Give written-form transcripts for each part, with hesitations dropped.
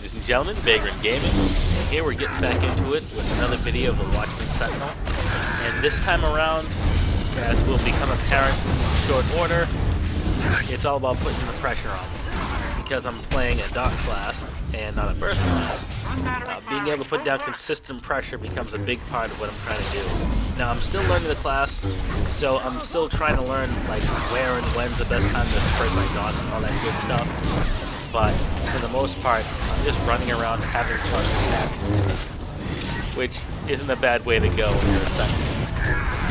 ladies and gentlemen, Vagran Gaming, and here we're getting back into it with another video of the Watchman Sentinel. And this time around, as will become apparent in short order, it's all about putting the pressure on. Because I'm playing a dot class and not a burst class, being able to put down consistent pressure becomes a big part of what I'm trying to do. Now I'm still learning the class, so I'm still trying to learn like where and when's the best time to spread my dots and all that good stuff. But for the most part, I'm just running around having fun snapping missions, which isn't a bad way to go when you're a Sentinel.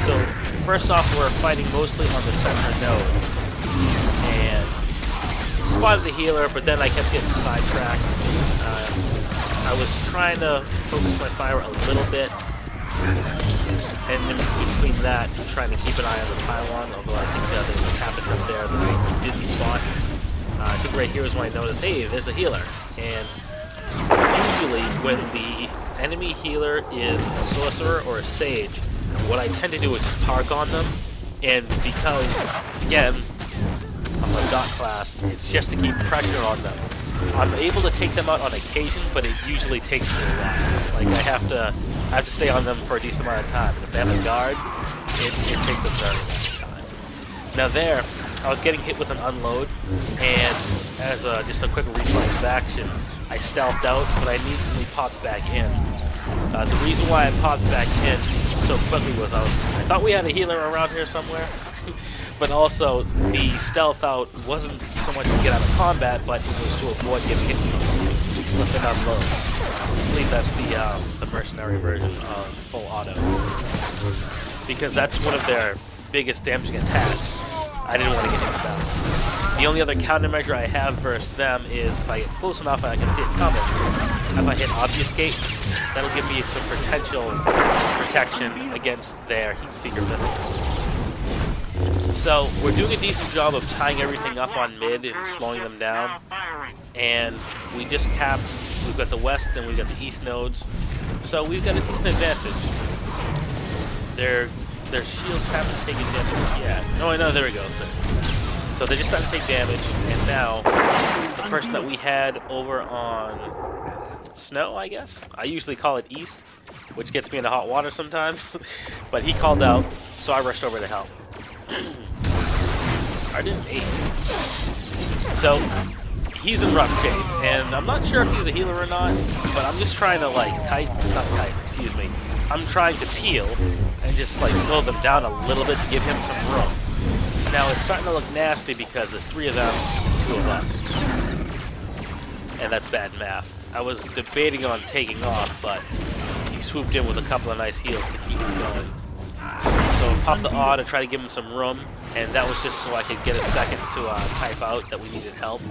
So first off, we're fighting mostly on the center node, and spotted the healer, but then I kept getting sidetracked. I was trying to focus my fire a little bit, and in between that, trying to keep an eye on the pylon, although I think there's a cabin up there that I didn't spot. I think right here is when I noticed, hey, there's a healer. And usually when the enemy healer is a sorcerer or a sage, what I tend to do is just park on them, and because, again, I'm a dot class, it's just to keep pressure on them. I'm able to take them out on occasion, but it usually takes me a while. Like I have to stay on them for a decent amount of time. And if they have a guard, it takes a very long time. Now there, I was getting hit with an unload, and as just a quick reflex of action, I stealthed out, but I immediately popped back in. The reason why I popped back in so quickly was I thought we had a healer around here somewhere. But also, the stealth out wasn't so much to get out of combat, but it was to avoid getting hit with an unload. I believe that's the mercenary version of full auto. Because that's one of their biggest damaging attacks. I didn't want to get hit with that. The only other countermeasure I have versus them is if I get close enough and I can see it coming, if I hit obfuscate, that'll give me some potential protection against their heat seeker missiles. So we're doing a decent job of tying everything up on mid and slowing them down, and we just capped. We've got the west and we've got the east nodes, so we've got a decent advantage. Their shields haven't taken damage yet. Oh, no, there we go. So they're just starting to take damage, and now the person that we had over on snow, I guess? I usually call it east, which gets me into hot water sometimes, but he called out, so I rushed over to help. I didn't 8. So he's in rough shape, and I'm not sure if he's a healer or not, but I'm just trying to excuse me. I'm trying to peel and just like slow them down a little bit to give him some room. Now it's starting to look nasty because there's 3 of them, 2 of us. And that's bad math. I was debating on taking off, but he swooped in with a couple of nice heals to keep him going. So I popped the awe to try to give him some room, and that was just so I could get a second to type out that we needed help.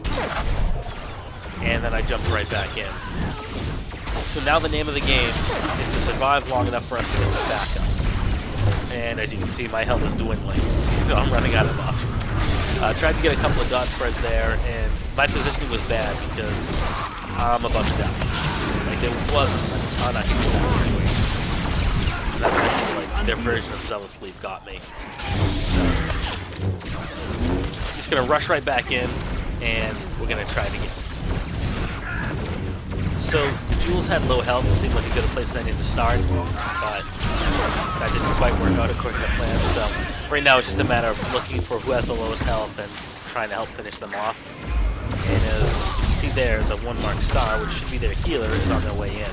And then I jumped right back in. So now the name of the game is to survive long enough for us to get some backup. And as you can see, my health is dwindling, so I'm running out of options. Tried to get a couple of dot spreads there, and my positioning was bad because I'm about to die. Like, there wasn't a ton I could do in that situation. That basically, like, their version of Zealous Leap got me. Just gonna rush right back in, and we're gonna try it again. So the Jules had low health. It seemed like a good place than to start, but that didn't quite work out according to plan. So right now it's just a matter of looking for who has the lowest health and trying to help finish them off. And as you can see, there's a 1 mark star, which should be their healer, is on their way in.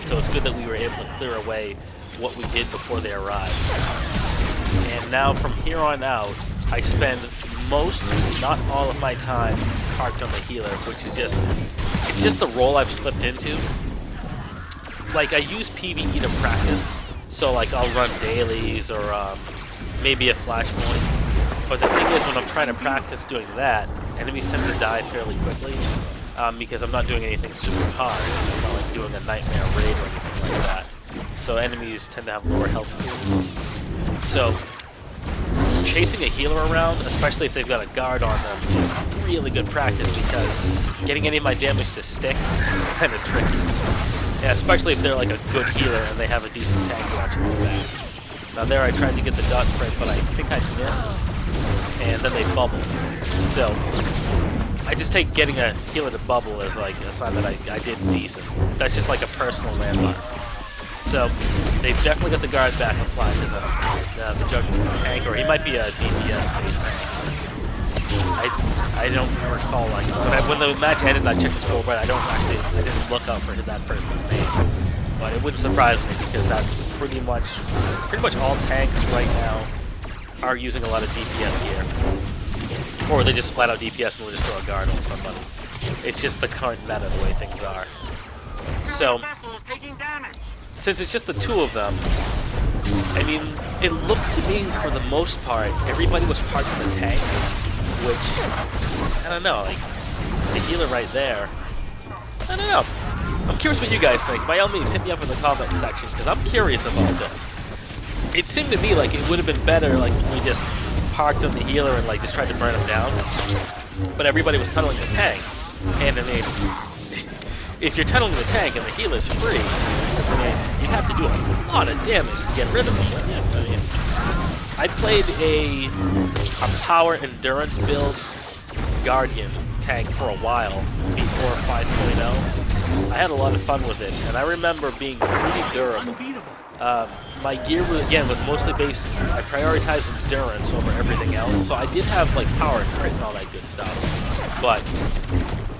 So it's good that we were able to clear away what we did before they arrived. And now from here on out, I spend most, not all of my time parked on the healer, which is it's just the role I've slipped into. Like, I use PvE to practice, so like I'll run dailies or maybe a flashpoint. But the thing is, when I'm trying to practice doing that, enemies tend to die fairly quickly because I'm not doing anything super hard. It's not like doing a nightmare raid or anything like that. So enemies tend to have lower health pools. So chasing a healer around, especially if they've got a guard on them, is really good practice because getting any of my damage to stick is kind of tricky. Yeah, especially if they're like a good healer and they have a decent tank watching their back. Now there I tried to get the dot spread, but I think I missed, and then they bubbled. So I just take getting a healer to bubble as like a sign that I did decent. That's just like a personal landmark. So they've definitely got the guard back applied to the Juggernaut tank, or he might be a DPS based tank. I don't recall like when the match ended. I checked the scoreboard. I didn't look up for that person's name, but it wouldn't surprise me because that's pretty much all tanks right now are using a lot of DPS gear, or they just flat out DPS and will just throw a guard on somebody. It's just the current meta the way things are. So since it's just the two of them, I mean, it looked to me for the most part everybody was parked in the tank. Which, I don't know, like, the healer right there, I don't know. I'm curious what you guys think. By all means, hit me up in the comment section, because I'm curious about this. It seemed to me like it would have been better, like, if we just parked on the healer and, like, just tried to burn him down. But everybody was tunneling the tank. And, I mean, if you're tunneling the tank and the healer's free, I mean, you'd have to do a lot of damage to get rid of him, wouldn't you? I mean, I played a power endurance build Guardian tank for a while before 5.0. I had a lot of fun with it, and I remember being pretty durable. My gear was mostly based. I prioritized endurance over everything else, so I did have like power and crit and all that good stuff. But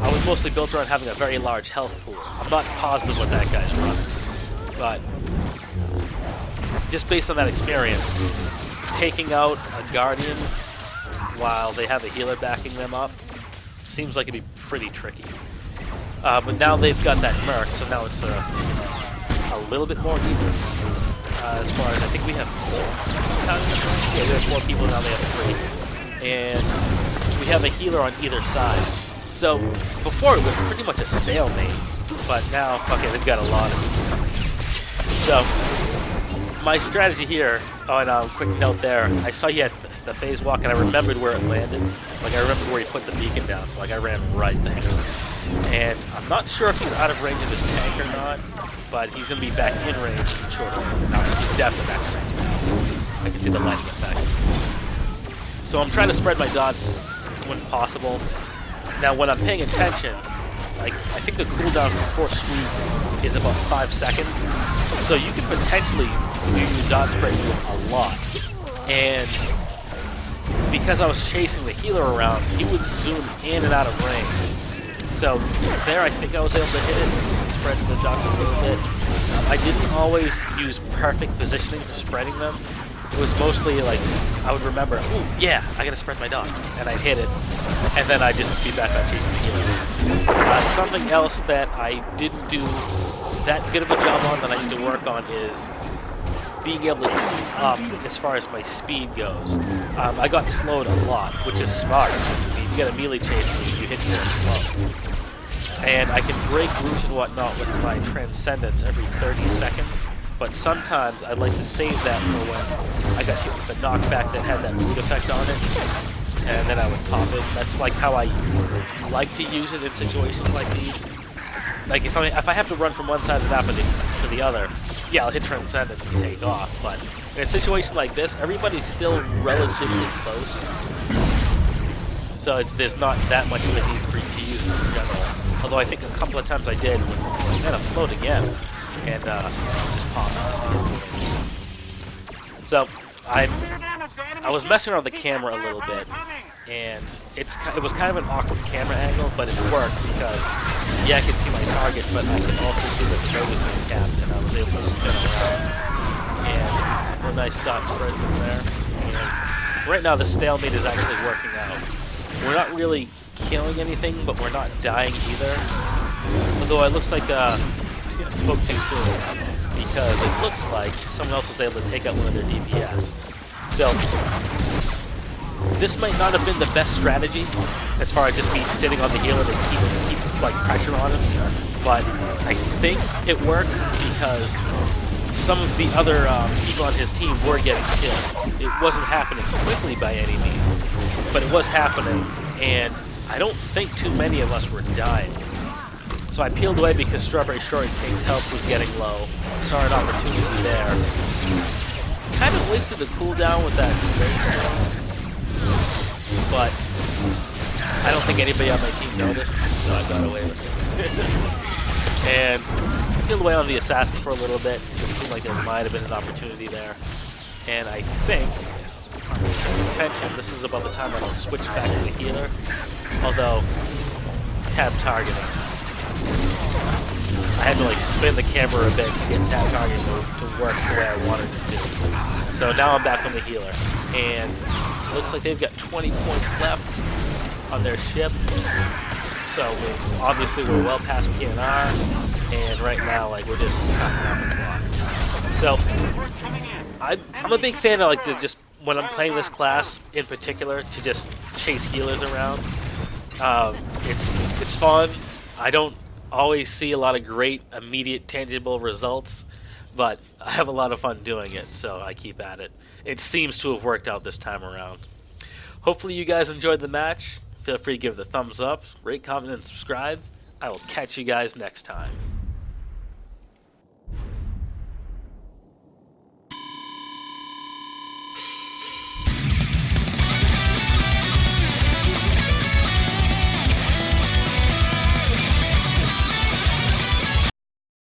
I was mostly built around having a very large health pool. I'm not positive what that guy's running, but just based on that experience, taking out a Guardian while they have a healer backing them up seems like it'd be pretty tricky. But now they've got that Merc, so now it's a little bit more even. As far as I think we have 4. Yeah, we have 4 people now. They have 3, and we have a healer on either side. So before it was pretty much a stalemate, but now okay, they've got a lot of people coming. So my strategy here. Oh, and quick note there. I saw he had the phase walk, and I remembered where it landed. Like I remembered where he put the beacon down, so like I ran right there. And I'm not sure if he's out of range of this tank or not, but he's gonna be back in range shortly. No, he's definitely back in range. I can see the lighting effect. So I'm trying to spread my dots when possible. Now, when I'm paying attention, like I think the cooldown for sweep is about 5 seconds, so you can potentially do your dot spread a lot. And because I was chasing the healer around, he would zoom in and out of range. So there, I think I was able to hit it and spread the dots a little bit. I didn't always use perfect positioning for spreading them. It was mostly like I would remember, oh yeah, I gotta spread my dots, and I'd hit it, and then I'd just be back on chasing the healer. Something else that I didn't do that good of a job on that I need to work on is being able to keep up as far as my speed goes. I got slowed a lot, which is smart. I mean, you get a melee chase and you hit more slow. And I can break roots and whatnot with my Transcendence every 30 seconds, but sometimes I'd like to save that for when I got hit with a knockback that had that root effect on it, and then I would pop it. That's like how I like to use it in situations like these. Like if I have to run from one side of the map to the other, yeah, I'll hit Transcendence and take off, but in a situation like this, everybody's still relatively close. So there's not that much of a need for to use it in general. Although I think a couple of times I did, man, I'm slowed again, and just pop it. So I was messing around with the camera a little bit, and it was kind of an awkward camera angle, but it worked because yeah, I could see my target, but I could also see the throw was being capped, and I was able to spin around. And a nice dot spreads in there. And right now the stalemate is actually working out. We're not really killing anything, but we're not dying either. Although it looks like I spoke too soon, because it looks like someone else was able to take out one of their DPS. So this might not have been the best strategy, as far as just me sitting on the healer to keep like pressure on him. But I think it worked because some of the other people on his team were getting killed. It wasn't happening quickly by any means, but it was happening, and I don't think too many of us were dying. So I peeled away because Strawberry Shortcake's health was getting low. Saw an opportunity there. Kind of wasted the cooldown with that Great Stone, but I don't think anybody on my team noticed, so I got away with it. And I peeled away on the assassin for a little bit. It seemed like there might have been an opportunity there. And I think, attention, this is about the time when I'll switch back to the healer. Although, tab targeting. I had to like spin the camera a bit to get tab targeting to work the way I wanted it to. So now I'm back on the healer. And it looks like they've got 20 points left on their ship. So obviously we're well past PNR. And right now, like, we're just knocking out the clock. So I'm a big fan of like just when I'm playing this class in particular to just chase healers around. It's fun. I don't always see a lot of great immediate tangible results, but I have a lot of fun doing it, so I keep at it. It seems to have worked out this time around. Hopefully you guys enjoyed the match. Feel free to give it a thumbs up, rate, comment, and subscribe. I will catch you guys next time.